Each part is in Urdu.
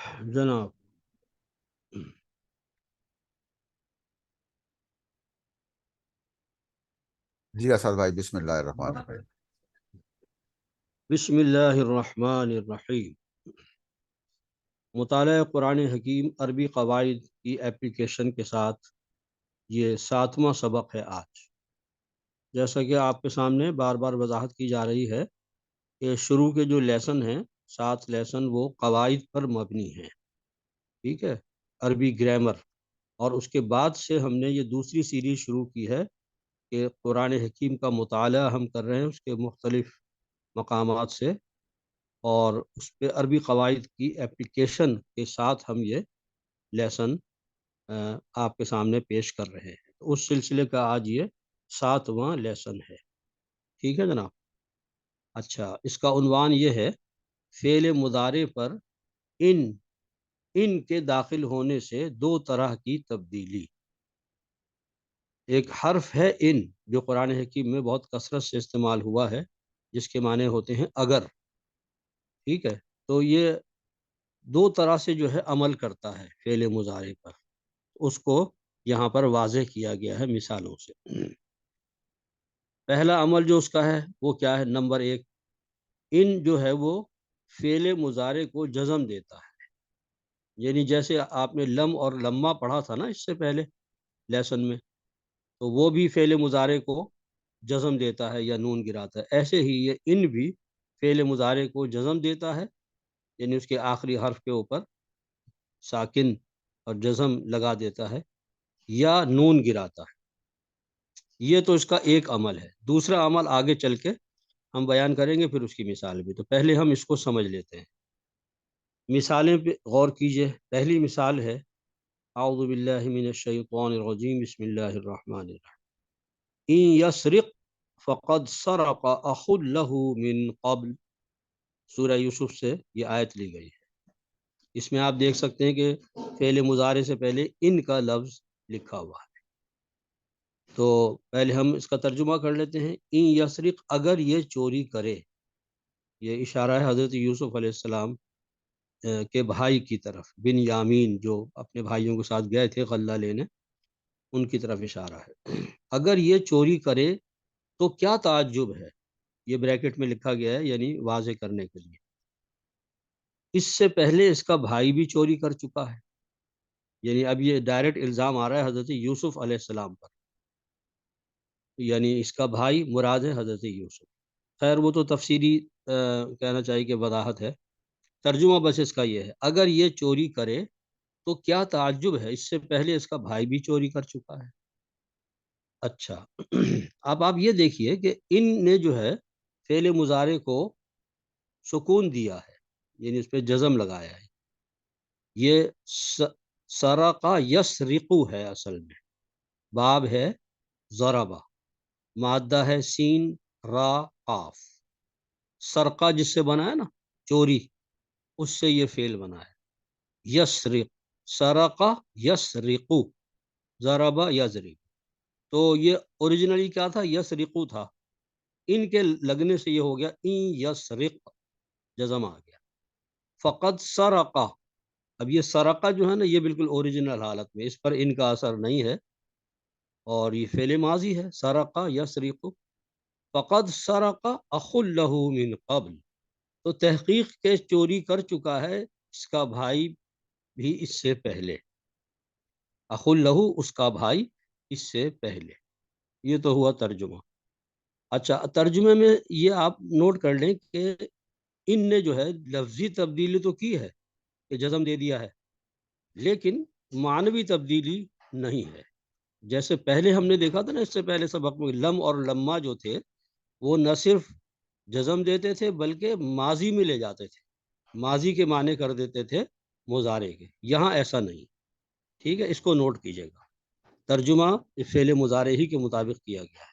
جناب جی اسد بھائی، بسم اللہ الرحمن الرحیم۔ بسم اللہ الرحمن الرحیم۔ مطالعہ قرآن حکیم عربی قواعد کی اپلیکیشن کے ساتھ یہ 7واں سبق ہے آج۔ جیسا کہ آپ کے سامنے بار بار وضاحت کی جا رہی ہے کہ شروع کے جو لیسن ہیں 7 لیسن وہ قواعد پر مبنی ہیں، ٹھیک ہے، عربی گرامر۔ اور اس کے بعد سے ہم نے یہ دوسری سیریز شروع کی ہے کہ قرآن حکیم کا مطالعہ ہم کر رہے ہیں اس کے مختلف مقامات سے، اور اس پہ عربی قواعد کی اپلیکیشن کے ساتھ ہم یہ لیسن آپ کے سامنے پیش کر رہے ہیں۔ اس سلسلے کا آج یہ 7واں لیسن ہے، ٹھیک ہے جناب۔ اچھا، اس کا عنوان یہ ہے فعل مضارع پر ان کے داخل ہونے سے 2 طرح کی تبدیلی۔ ایک حرف ہے ان، جو قرآن حکیم میں بہت کثرت سے استعمال ہوا ہے، جس کے معنی ہوتے ہیں اگر، ٹھیک ہے۔ تو یہ 2 طرح سے جو ہے عمل کرتا ہے فعل مضارع پر، اس کو یہاں پر واضح کیا گیا ہے مثالوں سے۔ پہلا عمل جو اس کا ہے وہ کیا ہے؟ نمبر 1، ان جو ہے وہ فعل مضارع کو جزم دیتا ہے۔ یعنی جیسے آپ نے لم اور لما پڑھا تھا نا اس سے پہلے لیسن میں، تو وہ بھی فعل مضارع کو جزم دیتا ہے یا نون گراتا ہے، ایسے ہی یہ ان بھی فعل مضارع کو جزم دیتا ہے، یعنی اس کے آخری حرف کے اوپر ساکن اور جزم لگا دیتا ہے یا نون گراتا ہے۔ یہ تو اس کا ایک عمل ہے۔ دوسرا عمل آگے چل کے ہم بیان کریں گے، پھر اس کی مثال بھی، تو پہلے ہم اس کو سمجھ لیتے ہیں۔ مثالیں پہ غور کیجئے۔ پہلی مثال ہے اعوذ باللہ من الشیطان الرجیم، بسم اللہ الرحمن الرحیم۔ ان یسرق فقد سرق اخ له من قبل، سورہ یوسف سے یہ آیت لی گئی ہے۔ اس میں آپ دیکھ سکتے ہیں کہ فعل مضارع سے پہلے ان کا لفظ لکھا ہوا ہے۔ تو پہلے ہم اس کا ترجمہ کر لیتے ہیں۔ ان یسرق، اگر یہ چوری کرے، یہ اشارہ ہے حضرت یوسف علیہ السلام کے بھائی کی طرف، بن یامین، جو اپنے بھائیوں کے ساتھ گئے تھے غلہ لینے، ان کی طرف اشارہ ہے۔ اگر یہ چوری کرے تو کیا تعجب ہے، یہ بریکٹ میں لکھا گیا ہے یعنی واضح کرنے کے لیے۔ اس سے پہلے اس کا بھائی بھی چوری کر چکا ہے، یعنی اب یہ ڈائریکٹ الزام آ رہا ہے حضرت یوسف علیہ السلام پر، یعنی اس کا بھائی مراد ہے حضرت یوسف۔ خیر وہ تو تفصیلی کہنا چاہیے کہ وضاحت ہے، ترجمہ بس اس کا یہ ہے اگر یہ چوری کرے تو کیا تعجب ہے، اس سے پہلے اس کا بھائی بھی چوری کر چکا ہے۔ اچھا اب آپ یہ دیکھیے کہ ان نے جو ہے فعل مضارع کو سکون دیا ہے، یعنی اس پہ جزم لگایا ہے۔ یہ سرقہ یسرقو ہے اصل میں، باب ہے ضربہ، مادہ ہے سین را قاف۔ سرقہ جس سے بنا ہے نا چوری، اس سے یہ فعل بنا ہے یسرق، سرقہ یسرقو، ضربہ یضرب۔ تو یہ اوریجنلی کیا تھا؟ یسرقو تھا، ان کے لگنے سے یہ ہو گیا ان یسرق، جزم آ گیا۔ فقد سرقہ، اب یہ سرقہ جو ہے نا یہ بالکل اوریجنل حالت میں، اس پر ان کا اثر نہیں ہے، اور یہ فعل ماضی ہے سرقہ یسرق۔ فقد سرقہ اخ له من قبل، تو تحقیق کے چوری کر چکا ہے اس کا بھائی بھی اس سے پہلے، اخ له اس کا بھائی اس سے پہلے۔ یہ تو ہوا ترجمہ۔ اچھا ترجمے میں یہ آپ نوٹ کر لیں کہ ان نے جو ہے لفظی تبدیلی تو کی ہے کہ جزم دے دیا ہے، لیکن معنوی تبدیلی نہیں ہے۔ جیسے پہلے ہم نے دیکھا تھا نا، اس سے پہلے سبق میں لم اور لما جو تھے وہ نہ صرف جزم دیتے تھے بلکہ ماضی میں لے جاتے تھے، ماضی کے معنی کر دیتے تھے مضارع کے۔ یہاں ایسا نہیں، ٹھیک ہے، اس کو نوٹ کیجئے گا۔ ترجمہ فعل مضارع ہی کے مطابق کیا گیا ہے۔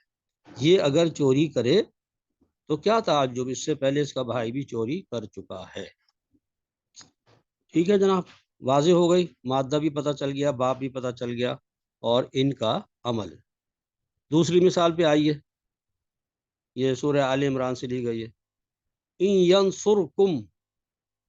یہ اگر چوری کرے تو کیا تعجب، اس سے پہلے اس کا بھائی بھی چوری کر چکا ہے۔ ٹھیک ہے جناب، واضح ہو گئی، مادہ بھی پتہ چل گیا، باب بھی پتہ چل گیا، اور ان کا عمل۔ دوسری مثال پہ آئیے، یہ سورہ آل عمران سے لی گئی ہے۔ ان ینصرکم،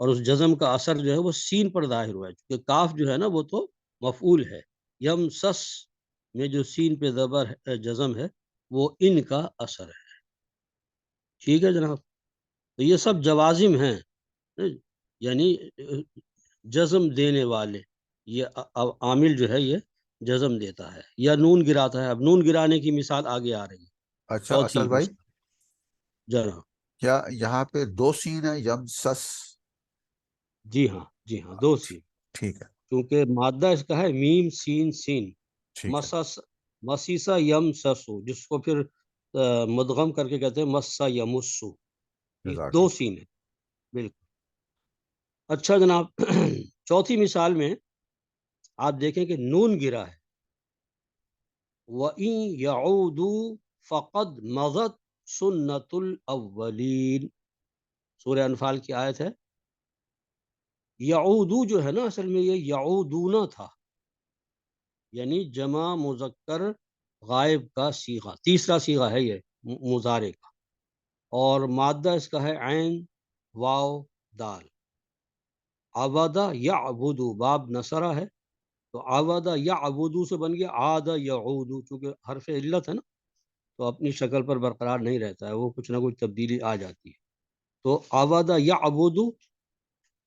اور اس جزم کا اثر جو ہے وہ سین پر ظاہر ہوا ہے، کیونکہ کاف جو ہے نا وہ تو مفعول ہے، یم سس میں جو سین پہ زبر جزم ہے وہ ان کا اثر ہے. ٹھیک ہے جناب. تو یہ سب جوازم ہیں، یعنی جزم دینے والے. یہ عامل جو ہے یہ جزم دیتا ہے یا نون گراتا ہے. اب نون گرانے کی مثال آگے آ رہی ہے. اچھا چوتھی اسد بھائی، مثال جناب. کیا یہاں پہ دو سین ہے، یم سس؟ جی ہاں، جی ہاں، دو سین. ٹھیک ہے، کیونکہ مادہ اس کا ہے میم سین سین. ٹھیک ہے، مسس مسیسا یم سسو، جس کو پھر مدغم کر کے کہتے ہیں مسا یمسو. یہ جزاک دو اللہ. سین ہے. بالکل. اچھا جناب. چوتھی مثال میں آپ دیکھیں کہ نون گرا ہے. وَإِن يَعُودُوا فَقَدْ مَضَتْ سُنَّةُ الْأَوَّلِينَ. سورہ انفال کی آیت ہے. یعودو جو ہے نا اصل میں یہ یعودونا تھا، یعنی جمع مذکر غائب کا صیغہ، تیسرا صیغہ ہے یہ مضارع کا، اور مادہ اس کا ہے عین واو دال. عبدہ یعبدو، باب نصرہ ہے تو عبدہ یعبدو سے بن گیا عاد یعودو. چونکہ حرف علت ہے نا تو اپنی شکل پر برقرار نہیں رہتا ہے، وہ کچھ نہ کچھ تبدیلی آ جاتی ہے. تو عبدہ یعبدو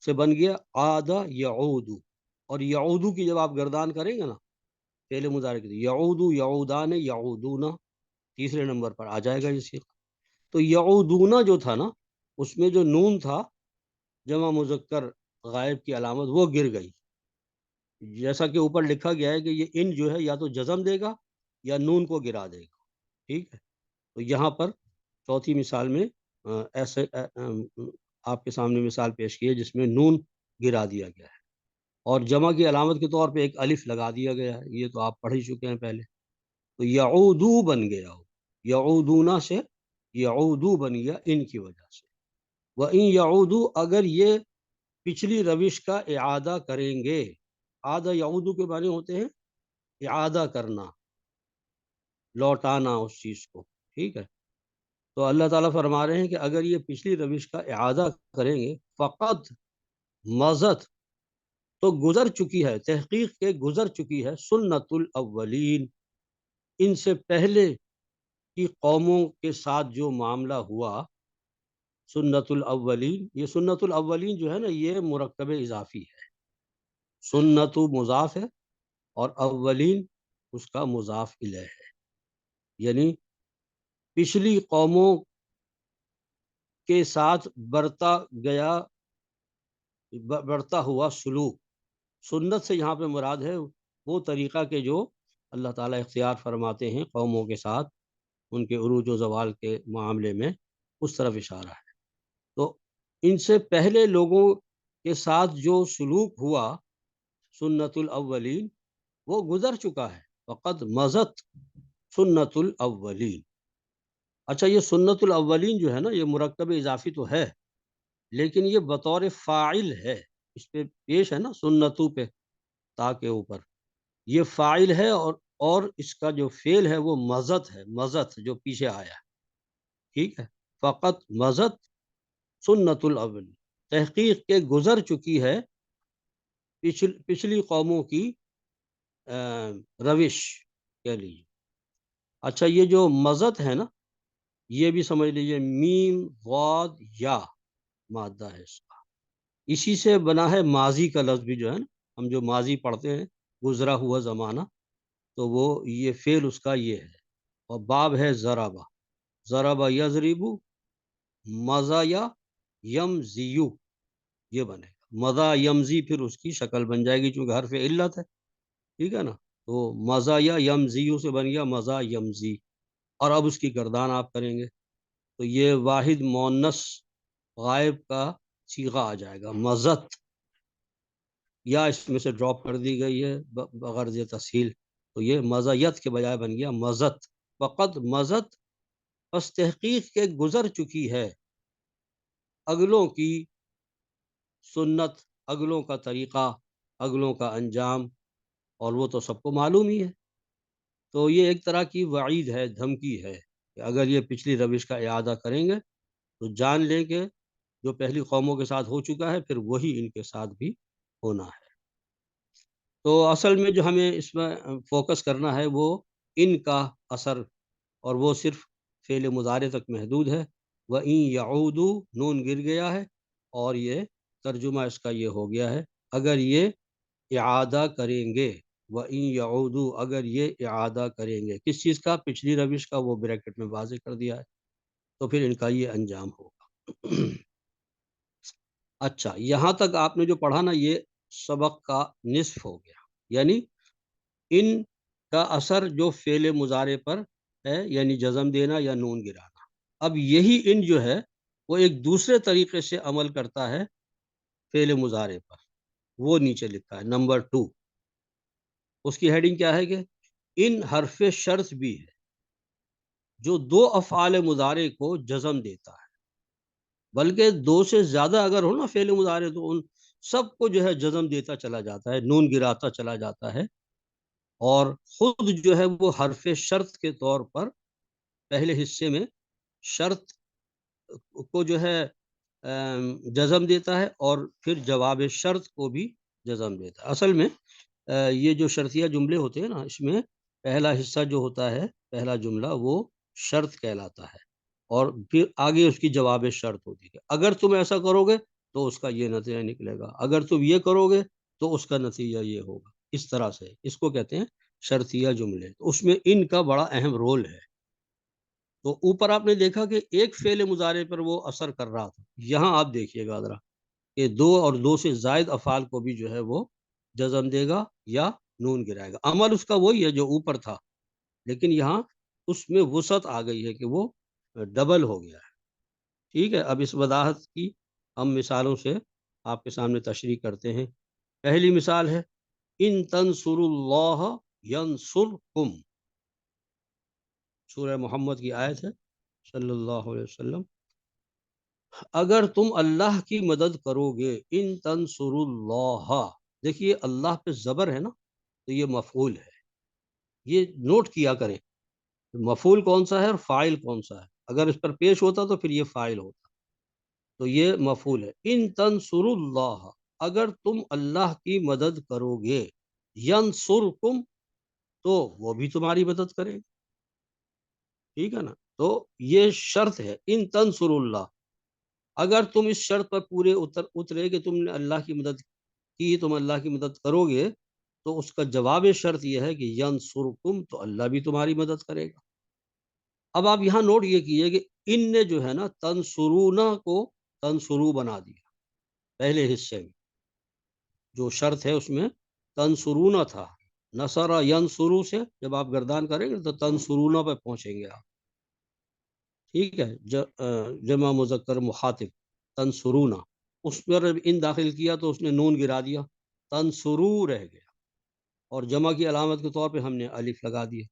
سے بن گیا عاد یعودو. اور یعودو کی جب آپ گردان کریں گے نا فعل مضارع کی، یعودو یعودان یعودونا، تیسرے نمبر پر آ جائے گا یہ صیغہ. تو یعودونا جو تھا نا اس میں جو نون تھا جمع مذکر غائب کی علامت وہ گر گئی، جیسا کہ اوپر لکھا گیا ہے کہ یہ ان جو ہے یا تو جزم دے گا یا نون کو گرا دے گا. ٹھیک ہے. تو یہاں پر چوتھی مثال میں ایسے آپ کے سامنے مثال پیش کی ہے جس میں نون گرا دیا گیا ہے اور جمع کی علامت کے طور پہ ایک الف لگا دیا گیا ہے. یہ تو آپ پڑھ ہی چکے ہیں پہلے. تو یعودو بن گیا ہو، یعودونا سے یعودو بن گیا ان کی وجہ سے. وَإِن یعودو، اگر یہ پچھلی روش کا اعادہ کریں گے. اعادہ یعودو کے معنی ہوتے ہیں اعادہ کرنا، لوٹانا اس چیز کو. ٹھیک ہے. تو اللہ تعالیٰ فرما رہے ہیں کہ اگر یہ پچھلی روش کا اعادہ کریں گے فقط مضت، تو گزر چکی ہے، تحقیق کے گزر چکی ہے سنت الاولین، ان سے پہلے کی قوموں کے ساتھ جو معاملہ ہوا. سنت الاولین، یہ سنت الاولین جو ہے نا یہ مرکب اضافی ہے. سنت مضاف ہے اور اولین اس کا مضاف الیہ ہے، یعنی پچھلی قوموں کے ساتھ بڑھتا ہوا سلوک. سنت سے یہاں پہ مراد ہے وہ طریقہ کہ جو اللہ تعالیٰ اختیار فرماتے ہیں قوموں کے ساتھ ان کے عروج و زوال کے معاملے میں، اس طرف اشارہ ہے. تو ان سے پہلے لوگوں کے ساتھ جو سلوک ہوا سنت الاولین وہ گزر چکا ہے. فقط مضت سنت الاولین. اچھا، یہ سنت الاولین جو ہے نا یہ مرکب اضافی تو ہے لیکن یہ بطور فاعل ہے. اس پہ پیش ہے نا سنتو پہ تا کے اوپر، یہ فاعل ہے اور اس کا جو فعل ہے وہ مضت ہے، مضت جو پیچھے آیا ہے. ٹھیک ہے. فقط مضت سنت الاول، تحقیق کے گزر چکی ہے پچھلی قوموں کی روش کہہ لیجیے. اچھا، یہ جو مضت ہے نا یہ بھی سمجھ لیجیے میم غاد یا مادہ ہے اس کا، اسی سے بنا ہے ماضی کا لفظ بھی جو ہے نا، ہم جو ماضی پڑھتے ہیں گزرا ہوا زمانہ، تو وہ یہ فعل اس کا یہ ہے. اور باب ہے ضربہ، ضربہ یضربو، مزا یا یمزیو، یہ بنے گا. مزا یمزی پھر اس کی شکل بن جائے گی چونکہ حرف علت ہے. ٹھیک ہے نا. تو مزا یا یمزیو سے بن گیا مزا یمزی. اور اب اس کی گردان آپ کریں گے تو یہ واحد مؤنث غائب کا صیغہ آ جائے گا مزت، یا اس میں سے ڈراپ کر دی گئی ہے بغرض تسہیل، تو یہ مزیت کے بجائے بن گیا مزت. فقط مزت، پس تحقیق کے گزر چکی ہے اگلوں کی سنت، اگلوں کا طریقہ، اگلوں کا انجام، اور وہ تو سب کو معلوم ہی ہے. تو یہ ایک طرح کی وعید ہے، دھمکی ہے کہ اگر یہ پچھلی روش کا اعادہ کریں گے تو جان لیں کہ جو پہلی قوموں کے ساتھ ہو چکا ہے پھر وہی ان کے ساتھ بھی ہونا ہے۔ تو اصل میں جو ہمیں اس میں فوکس کرنا ہے وہ ان کا اثر، اور وہ صرف فعل مضارع تک محدود ہے۔ وَإِن يَعُودُوا نون گر گیا ہے، اور یہ ترجمہ اس کا یہ ہو گیا ہے اگر یہ اعادہ کریں گے۔ وَإِن يَعُودُوا اگر یہ اعادہ کریں گے، کس چیز کا؟ پچھلی روش کا، وہ بریکٹ میں واضح کر دیا ہے، تو پھر ان کا یہ انجام ہوگا۔ اچھا، یہاں تک آپ نے جو پڑھا نا، یہ سبق کا نصف ہو گیا، یعنی ان کا اثر جو فعل مضارع پر ہے، یعنی جزم دینا یا نون گرانا۔ اب یہی ان جو ہے وہ ایک دوسرے طریقے سے عمل کرتا ہے فعل مضارع پر، وہ نیچے لکھا ہے نمبر 2، اس کی ہیڈنگ کیا ہے کہ ان حرف شرط بھی ہے جو دو افعال مضارع کو جزم دیتا ہے، بلکہ دو سے زیادہ اگر ہو نا فعل مضارع تو ان سب کو جو ہے جزم دیتا چلا جاتا ہے، نون گراتا چلا جاتا ہے، اور خود جو ہے وہ حرف شرط کے طور پر پہلے حصے میں شرط کو جو ہے جزم دیتا ہے، اور پھر جواب شرط کو بھی جزم دیتا ہے۔ اصل میں یہ جو شرطیہ جملے ہوتے ہیں نا، اس میں پہلا حصہ جو ہوتا ہے، پہلا جملہ، وہ شرط کہلاتا ہے، اور پھر آگے اس کی جواب شرط ہوتی ہے۔ اگر تم ایسا کرو گے تو اس کا یہ نتیجہ نکلے گا، اگر تم یہ کرو گے تو اس کا نتیجہ یہ ہوگا۔ اس طرح سے اس کو کہتے ہیں شرطیہ جملے، تو اس میں ان کا بڑا اہم رول ہے۔ تو اوپر آپ نے دیکھا کہ ایک فعل مضارع پر وہ اثر کر رہا تھا، یہاں آپ دیکھیے گا ذرا کہ دو اور دو سے زائد افعال کو بھی جو ہے وہ جزم دے گا یا نون گرائے گا۔ عمل اس کا وہی ہے جو اوپر تھا، لیکن یہاں اس میں وسعت آ گئی ہے کہ وہ ڈبل ہو گیا ہے۔ ٹھیک ہے، اب اس وضاحت کی ہم مثالوں سے آپ کے سامنے تشریح کرتے ہیں۔ پہلی مثال ہے ان تنصروا اللہ ینصرکم، سورہ محمد کی آیت ہے صلی اللہ علیہ وسلم۔ اگر تم اللہ کی مدد کرو گے، ان تنصروا اللہ، دیکھیے اللہ پہ زبر ہے نا، تو یہ مفعول ہے، یہ نوٹ کیا کریں مفعول کون سا ہے اور فاعل کون سا ہے۔ اگر اس پر پیش ہوتا تو پھر یہ فاعل ہوتا، تو یہ مفعول ہے۔ ان تنصروا اللہ، اگر تم اللہ کی مدد کرو گے، ینصرکم، تو وہ بھی تمہاری مدد کرے گا۔ ٹھیک ہے نا، تو یہ شرط ہے ان تنصروا اللہ، اگر تم اس شرط پر پورے اترے کہ تم نے اللہ کی مدد کی، تم اللہ کی مدد کرو گے، تو اس کا جواب شرط یہ ہے کہ ینصرکم، تو اللہ بھی تمہاری مدد کرے گا۔ اب آپ یہاں نوٹ یہ کیجئے کہ ان نے جو ہے نا تنصرونا کو تنصرو بنا دیا، پہلے حصے میں جو شرط ہے اس میں تنصرونا تھا، نصر ینصرو سے جب آپ گردان کریں گے تو تنصرونا پہ پہنچیں گے آپ۔ ٹھیک ہے، جمع مذکر مخاطب تنصرونا، اس پر ان داخل کیا تو اس نے نون گرا دیا، تنصرو رہ گیا، اور جمع کی علامت کے طور پہ ہم نے الف لگا دیا،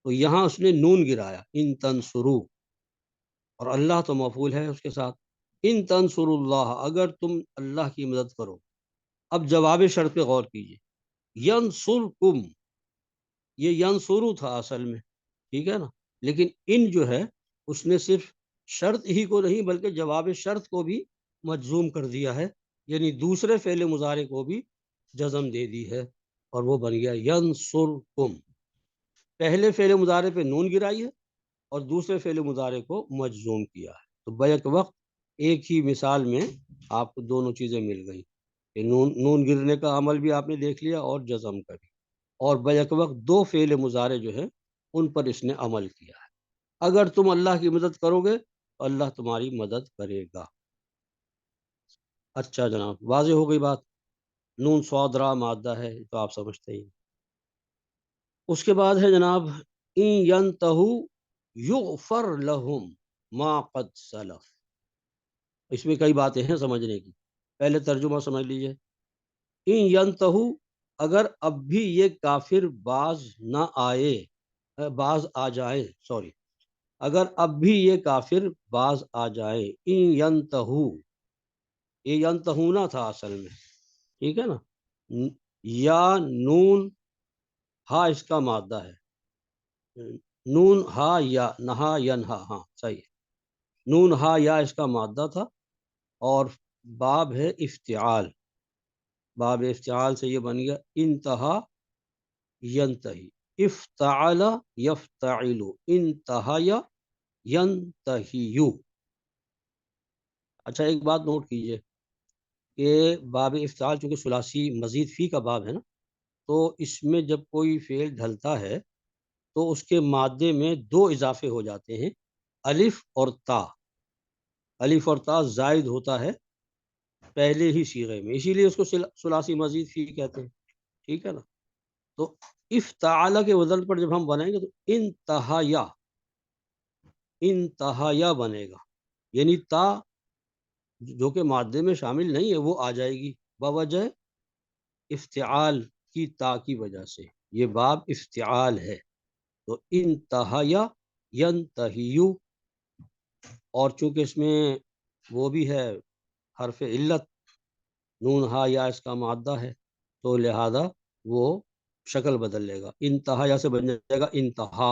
تو یہاں اس نے نون گرایا، ان تنصرو، اور اللہ تو مفعول ہے اس کے ساتھ۔ ان تنصر اللہ، اگر تم اللہ کی مدد کرو۔ اب جواب شرط پہ غور کیجئے، ینصرکم، یہ ینصرو تھا اصل میں، ٹھیک ہے نا، لیکن ان جو ہے اس نے صرف شرط ہی کو نہیں بلکہ جواب شرط کو بھی مجزوم کر دیا ہے، یعنی دوسرے فعل مضارع کو بھی جزم دے دی ہے، اور وہ بن گیا ینصرکم۔ پہلے فعل مضارع پہ نون گرائی ہے، اور دوسرے فعل مضارع کو مجزوم کیا ہے، تو بیک وقت ایک ہی مثال میں آپ کو دونوں چیزیں مل گئی کہ نون گرنے کا عمل بھی آپ نے دیکھ لیا اور جزم کا بھی، اور بیک وقت دو فعل مضارع جو ہے ان پر اس نے عمل کیا ہے۔ اگر تم اللہ کی مدد کرو گے تو اللہ تمہاری مدد کرے گا۔ اچھا جناب، واضح ہو گئی بات، نون صاد را مادہ ہے تو آپ سمجھتے ہی۔ اس کے بعد ہے جناب ان ینتہو یغفر لہم ما قد سلف، اس میں کئی باتیں ہیں سمجھنے کی، پہلے ترجمہ سمجھ لیجئے۔ ان ینتہو، اگر اب بھی یہ کافر باز نہ آئے، باز آ جائیں، سوری، اگر اب بھی یہ کافر باز آ جائیں، ان ینتہو، یہ ینتہونا تھا اصل میں، ٹھیک ہے نا، یا نون ہا اس کا مادہ ہے، نون ہا یا نہا ینہا، ہاں صحیح ہے، نون ہا یا اس کا مادہ تھا، اور باب ہے افتعال، باب افتعال سے یہ بن گیا انتہا ینتہی، افتعل یفتعل، انتہا ینتہیو۔ اچھا ایک بات نوٹ کیجئے کہ باب افتعال چونکہ ثلاثی مزید فی کا باب ہے نا، تو اس میں جب کوئی فعل ڈھلتا ہے تو اس کے مادے میں دو اضافے ہو جاتے ہیں، الف اور تا۔ الف اور تا زائد ہوتا ہے پہلے ہی صیغے میں، اسی لیے اس کو ثلاثی مزید فی کہتے ہیں، ٹھیک ہے نا۔ تو افتعال کے وزن پر جب ہم بنائیں گے تو انتہایا، انتہایا بنے گا، یعنی تا جو کہ مادے میں شامل نہیں ہے وہ آ جائے گی بوجہ افتعال کی، تا کی وجہ سے یہ باب افتعال ہے۔ تو انتہایا ینتہیو، اور چونکہ اس میں وہ بھی ہے حرف علت، نون ہا یا اس کا مادہ ہے، تو لہذا وہ شکل بدل لے گا، انتہایا سے بن جائے گا انتہا،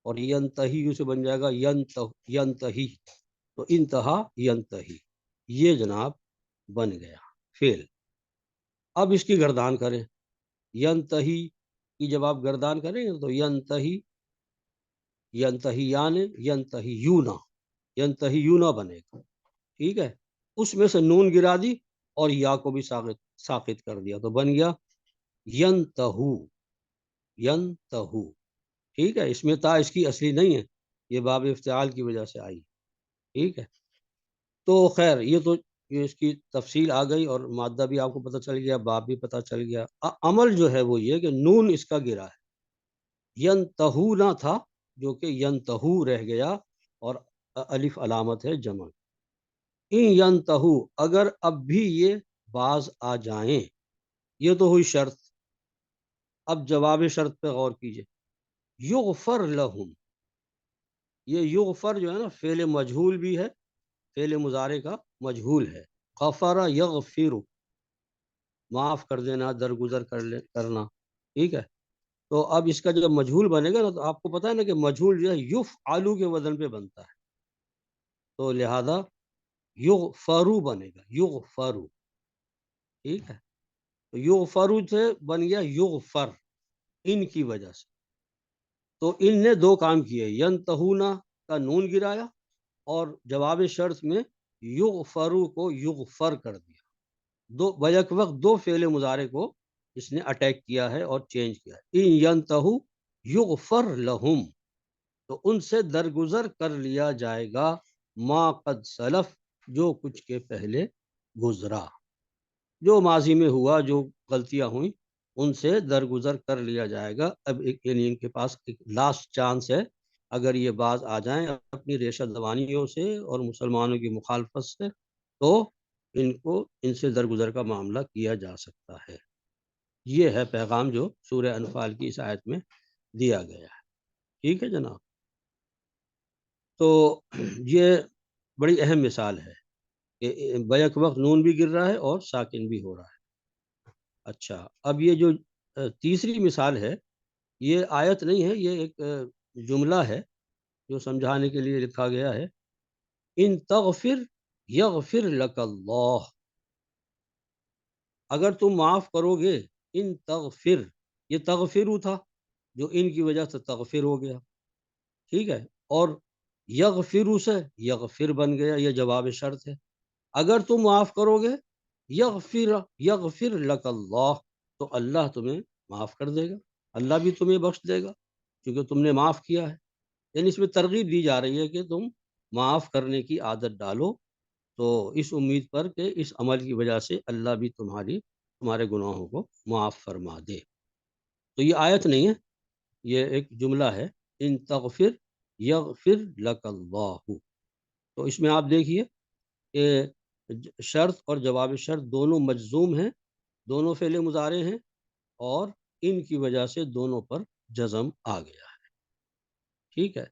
اور ینتہیو سے بن جائے گا ینتہی، تو انتہا ینتہی، یہ جناب بن گیا فعل۔ اب اس کی گردان کریں، ینتہی کی جب آپ گردان کریں گے تو ینتہی، ینتہیان، ینتہیونا، ینتہیونا بنے گا، ٹھیک ہے۔ اس میں سے نون گرا دی اور یا کو بھی ساقط کر دیا تو بن گیا ینتہو، ینتہو، ٹھیک ہے۔ اس میں تا اس کی اصلی نہیں ہے، یہ باب افتعال کی وجہ سے آئی، ٹھیک ہے۔ تو خیر یہ تو یہ اس کی تفصیل آ گئی، اور مادہ بھی آپ کو پتہ چل گیا، باب بھی پتہ چل گیا۔ عمل جو ہے وہ یہ کہ نون اس کا گرا ہے، ینتہو نہ تھا جو کہ ینتہو رہ گیا، اور الف علامت ہے جمع۔ ان ینتہو، اگر اب بھی یہ باز آ جائیں، یہ تو ہوئی شرط، اب جواب شرط پہ غور کیجئے، یغفر لہم، یہ یغفر جو ہے نا فعل مجہول بھی ہے، فعل مضارع کا مجہول ہے، غفر یغفر، معاف کر دینا، درگزر کرنا، ٹھیک ہے۔ تو اب اس کا جب مجہول بنے گا نا، تو آپ کو پتہ ہے نا کہ مجہول جو ہے یفعلو کے وزن پہ بنتا ہے، تو لہذا یغفرو بنے گا، یغفرو، ٹھیک ہے۔ تو یغفرو سے بن گیا یغفر، ان کی وجہ سے۔ تو ان نے دو کام کیے، ینتہونا کا نون گرایا، اور جواب شرط میں یغفرو کو یغفر کر دیا، دو بیک وقت دو فعل مضارع کو اس نے اٹیک کیا ہے اور چینج کیا ہے۔ ان ینتہو یغفر لہم، تو ان سے درگزر کر لیا جائے گا، ما قد سلف، جو کچھ کے پہلے گزرا، جو ماضی میں ہوا، جو غلطیاں ہوئیں ان سے درگزر کر لیا جائے گا۔ اب یعنی ان کے پاس ایک لاسٹ چانس ہے، اگر یہ باز آ جائیں اپنی ریشہ دوانیوں سے اور مسلمانوں کی مخالفت سے، تو ان کو ان سے درگزر کا معاملہ کیا جا سکتا ہے۔ یہ ہے پیغام جو سورہ انفال کی اس آیت میں دیا گیا ہے، ٹھیک ہے جناب۔ تو یہ بڑی اہم مثال ہے کہ بیک وقت نون بھی گر رہا ہے اور ساکن بھی ہو رہا ہے۔ اچھا اب یہ جو تیسری مثال ہے، یہ آیت نہیں ہے، یہ ایک جملہ ہے جو سمجھانے کے لیے لکھا گیا ہے، ان تغفر یغفر لک اللہ، اگر تم معاف کرو گے، ان تغفر، یہ تغفرو تھا جو ان کی وجہ سے تغفر ہو گیا، ٹھیک ہے، اور یغفرو سے یغفر بن گیا، یہ جواب شرط ہے، اگر تم معاف کرو گے، یغفر لک اللہ، تو اللہ تمہیں معاف کر دے گا، اللہ بھی تمہیں بخش دے گا کیونکہ تم نے معاف کیا ہے۔ یعنی اس میں ترغیب دی جا رہی ہے کہ تم معاف کرنے کی عادت ڈالو، تو اس امید پر کہ اس عمل کی وجہ سے اللہ بھی تمہارے گناہوں کو معاف فرما دے۔ تو یہ آیت نہیں ہے، یہ ایک جملہ ہے، ان تغفر یغفر لک اللہ۔ تو اس میں آپ دیکھیے کہ شرط اور جواب شرط دونوں مجزوم ہیں، دونوں فعل مضارع ہیں، اور ان کی وجہ سے دونوں پر جزم آ گیا ہے، ٹھیک ہے۔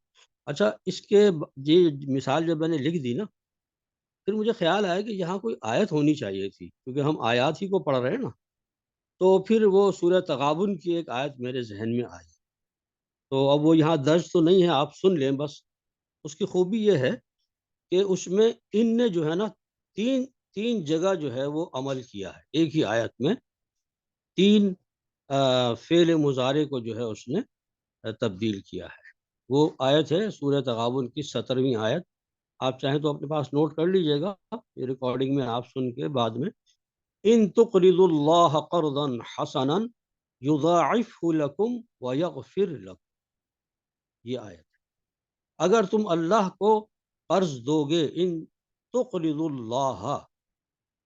اچھا اس کے یہ مثال جب میں نے لکھ دی نا، پھر مجھے خیال آیا کہ یہاں کوئی آیت ہونی چاہیے تھی، کیونکہ ہم آیات ہی کو پڑھ رہے ہیں نا، تو پھر وہ سورہ تغابن کی ایک آیت میرے ذہن میں آئی، تو اب وہ یہاں درج تو نہیں ہے، آپ سن لیں بس۔ اس کی خوبی یہ ہے کہ اس میں ان نے جو ہے نا تین جگہ جو ہے وہ عمل کیا ہے ایک ہی آیت میں، تین فعل مضارع کو جو ہے اس نے تبدیل کیا ہے۔ وہ آیت ہے سورہ تغابن کی 17ویں آیت، آپ چاہیں تو اپنے پاس نوٹ کر لیجئے گا، یہ ریکارڈنگ میں آپ سن کے بعد میں، ان تقرضوا اللہ قرضا حسنا یضاعفہ لکم ویغفر لکم، یہ آیت ہے۔ اگر تم اللہ کو قرض دو گے، ان تقرضوا اللہ،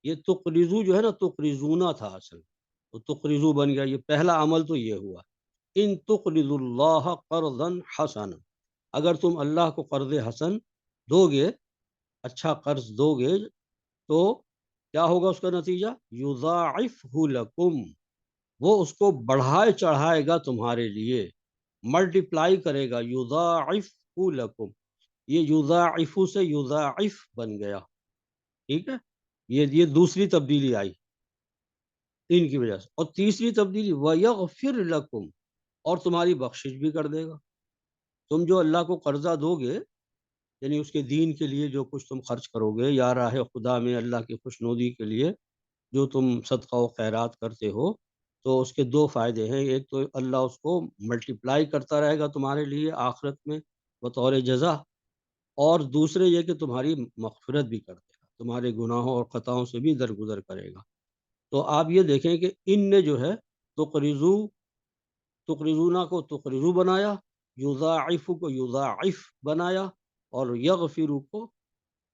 یہ تقرضو جو ہے نا تقرضونا تھا اصل، تو تقرضو بن گیا، یہ پہلا عمل تو یہ ہوا، ان تقرضوا اللہ قرضا حسنا، اگر تم اللہ کو قرض حسن دو گے، اچھا قرض دو گے، تو کیا ہوگا اس کا نتیجہ؟ یضاعفہ لکم، وہ اس کو بڑھائے چڑھائے گا تمہارے لیے، ملٹیپلائی کرے گا، یضاعفہ لکم، یہ یضاعف سے یضاعف بن گیا، ٹھیک ہے، یہ دوسری تبدیلی آئی ان کی وجہ سے۔ اور تیسری تبدیلی وَيَغْفِرْ لَكُمْ، اور تمہاری بخشش بھی کر دے گا۔ تم جو اللہ کو قرضہ دو گے، یعنی اس کے دین کے لیے جو کچھ تم خرچ کرو گے، یا راہ خدا میں اللہ کی خوشنودی کے لیے جو تم صدقہ و خیرات کرتے ہو، تو اس کے دو فائدے ہیں، ایک تو اللہ اس کو ملٹیپلائی کرتا رہے گا تمہارے لیے آخرت میں بطور جزا، اور دوسرے یہ کہ تمہاری مغفرت بھی کر دے گا، تمہارے گناہوں اور خطاؤں سے بھی درگزر کرے گا۔ تو آپ یہ دیکھیں کہ ان نے جو ہے تقرضونا کو تقرضو بنایا، یضاعف کو یضاعف بنایا، اور یغفر کو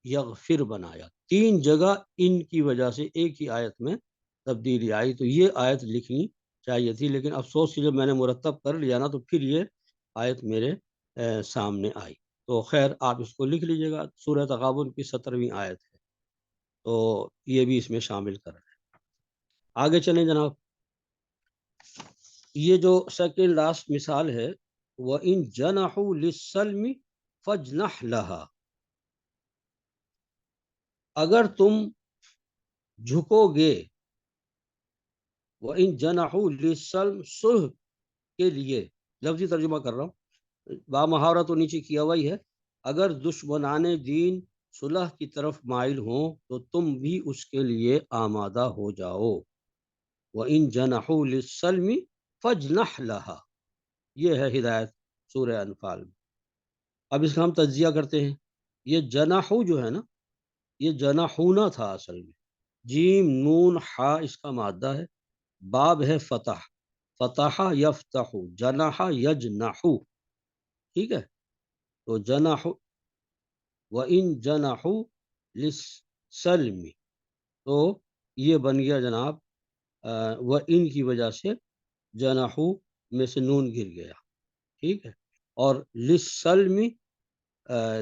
یغفر بنایا، تین جگہ ان کی وجہ سے ایک ہی آیت میں تبدیلی آئی۔ تو یہ آیت لکھنی چاہیے تھی، لیکن افسوس سے جب میں نے مرتب کر لیا نا تو پھر یہ آیت میرے سامنے آئی۔ تو خیر آپ اس کو لکھ لیجئے گا، سورہ تغابن کی 17ویں آیت ہے، تو یہ بھی اس میں شامل کر رہے ہیں۔ آگے چلیں جناب، یہ جو سیکنڈ لاسٹ مثال ہے، وَإِن جَنَحُوا لِلسَّلْمِ فَاجْنَحْ لَهَا، اگر تم جھکو گے، وَإِن جَنَحُوا لِلسَّلْمِ، صلح کے لیے، لفظی ترجمہ کر رہا ہوں، بامحاورہ تو نیچے کیا ہوا ہی ہے، اگر دشمنان دین صلح کی طرف مائل ہوں تو تم بھی اس کے لیے آمادہ ہو جاؤ، وَإِن جَنَحُوا لِلسَّلْمِ فَاجْنَحْ لَهَا، یہ ہے ہدایت سورہ انفال میں۔ اب اس کا ہم تجزیہ کرتے ہیں، یہ جناحو جو ہے نا، یہ جناحونا تھا اصل میں، جیم نون حا اس کا مادہ ہے، باب ہے فتح، فتح یفتح، جناح یجنح، ٹھیک ہے، تو جناح، وَإِن جَنَحُوا لِلسَّلْمِ، تو یہ بن گیا جناب وَإِن کی وجہ سے جناحو میں سے نون گر گیا، ٹھیک ہے، اور لِلسَّلْمِ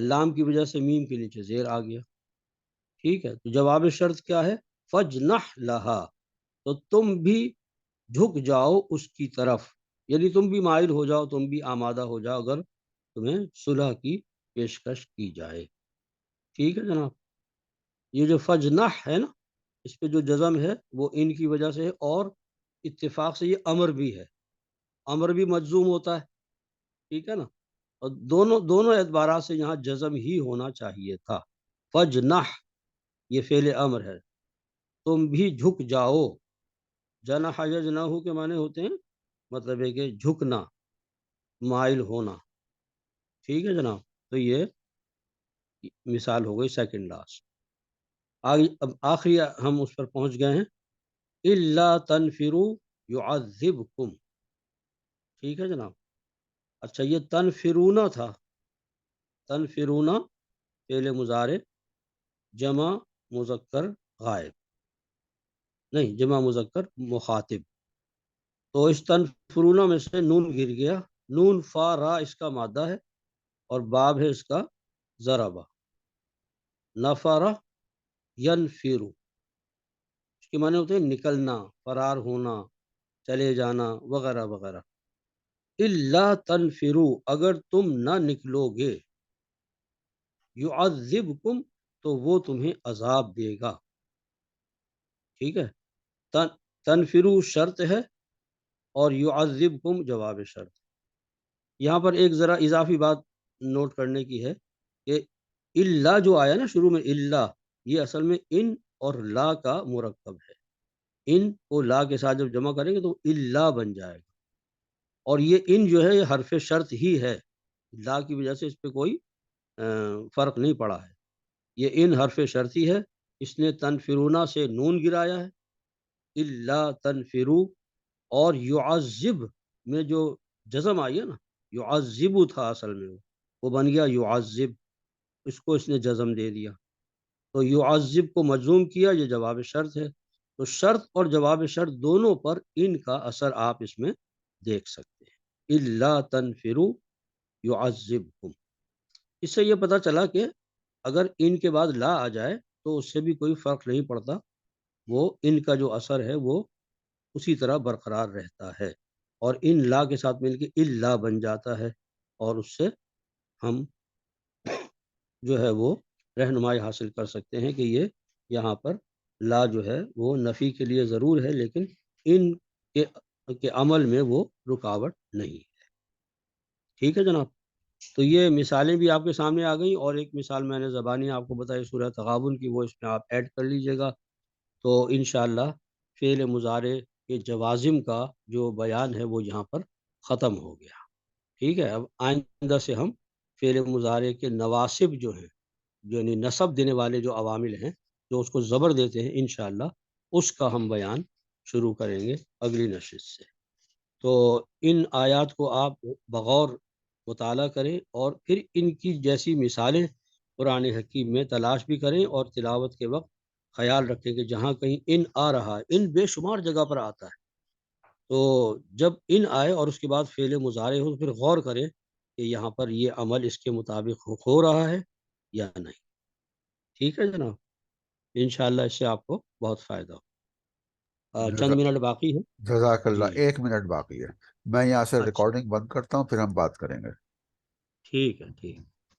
لام کی وجہ سے میم کے نیچے زیر آ گیا، ٹھیک ہے، تو جواب شرط کیا ہے؟ فَاجْنَحْ لَهَا، تو تم بھی جھک جاؤ اس کی طرف، یعنی تم بھی مائل ہو جاؤ، تم بھی آمادہ ہو جاؤ اگر تمہیں صلح کی پیشکش کی جائے، ٹھیک ہے جناب۔ یہ جو فَاجْنَحْ ہے نا، اس پہ جو جزم ہے وہ ان کی وجہ سے ہے، اور اتفاق سے یہ امر بھی ہے، امر بھی مجزوم ہوتا ہے، ٹھیک ہے نا، اور دونوں اعتبارات سے یہاں جزم ہی ہونا چاہیے تھا۔ فَاجْنَحْ یہ فعل امر ہے، تم بھی جھک جاؤ، جنح یجنح کے معنی ہوتے ہیں، مطلب ہے کہ جھکنا، مائل ہونا، ٹھیک ہے جناب۔ تو یہ مثال ہو گئی سیکنڈ لاسٹ۔ آگے اب آخری ہم اس پر پہنچ گئے ہیں، اِلَّا تَنْفِرُوا يُعَذِّبْكُمْ، ٹھیک ہے جناب۔ اچھا یہ تنفرونا تھا، تنفرونا فعل مضارع جمع مذکر غائب، نہیں جمع مذکر مخاطب، تو اس تنفرونا میں سے نون گر گیا، نون فا را اس کا مادہ ہے، اور باب ہے اس کا ضربہ، نفرہ ینفرو، اس کے معنی ہوتے ہیں نکلنا، فرار ہونا، چلے جانا وغیرہ وغیرہ۔ الا تنفرو، اگر تم نہ نکلو گے، یعذبکم، تو وہ تمہیں عذاب دے گا، ٹھیک ہے، تنفرو شرط ہے اور یعذبکم جواب شرط۔ یہاں پر ایک ذرا اضافی بات نوٹ کرنے کی ہے کہ الا جو آیا نا شروع میں، الا، یہ اصل میں ان اور لا کا مرکب ہے. ان کو لا کے ساتھ جب جمع کریں گے تو الا بن جائے گا. اور یہ ان جو ہے یہ حرف شرط ہی ہے. لا کی وجہ سے اس پہ کوئی فرق نہیں پڑا ہے. یہ ان حرف شرطی ہے. اس نے تنفرونا سے نون گرایا ہے. الا تنفرو. اور یعذب میں جو جزم آئی ہے نا، یعذب تھا اصل میں، وہ بن گیا یعذب. اس کو اس نے جزم دے دیا. تو یعذب کو مجزوم کیا، یہ جواب شرط ہے. تو شرط اور جواب شرط دونوں پر ان کا اثر آپ اس میں دیکھ سکتے ہیں. الا تنفرو یعذبکم. اس سے یہ پتہ چلا کہ اگر ان کے بعد لا آ جائے تو اس سے بھی کوئی فرق نہیں پڑتا. وہ ان کا جو اثر ہے وہ اسی طرح برقرار رہتا ہے. اور ان لا کے ساتھ مل کے الا بن جاتا ہے. اور اس سے ہم جو ہے وہ رہنمائی حاصل کر سکتے ہیں کہ یہ یہاں پر لا جو ہے وہ نفی کے لیے ضرور ہے، لیکن ان کے عمل میں وہ رکاوٹ نہیں ہے. ٹھیک ہے جناب. تو یہ مثالیں بھی آپ کے سامنے آ گئیں، اور ایک مثال میں نے زبانی آپ کو بتائی سورہ تغابن کی، وہ اس میں آپ ایڈ کر لیجئے گا. تو انشاءاللہ فعل مضارع کے جوازم کا جو بیان ہے وہ یہاں پر ختم ہو گیا. ٹھیک ہے. اب آئندہ سے ہم فعل مضارع کے نواسب جو ہیں، یعنی نصب دینے والے جو عوامل ہیں جو اس کو زبر دیتے ہیں، انشاءاللہ اس کا ہم بیان شروع کریں گے اگلی نشست سے. تو ان آیات کو آپ بغور مطالعہ کریں، اور پھر ان کی جیسی مثالیں قرآن حکیم میں تلاش بھی کریں، اور تلاوت کے وقت خیال رکھیں کہ جہاں کہیں ان آ رہا ہے، ان بے شمار جگہ پر آتا ہے. تو جب ان آئے اور اس کے بعد فعل مضارع ہو تو پھر غور کریں کہ یہاں پر یہ عمل اس کے مطابق ہو رہا ہے یا نہیں. ٹھیک ہے جناب. انشاءاللہ اس سے آپ کو بہت فائدہ ہو. چند جزا- منٹ باقی ہے. جزاک جی اللہ، 1 منٹ باقی ہے. میں یہاں سے اچھا، ریکارڈنگ بند کرتا ہوں، پھر ہم بات کریں گے. ٹھیک ہے. ٹھیک.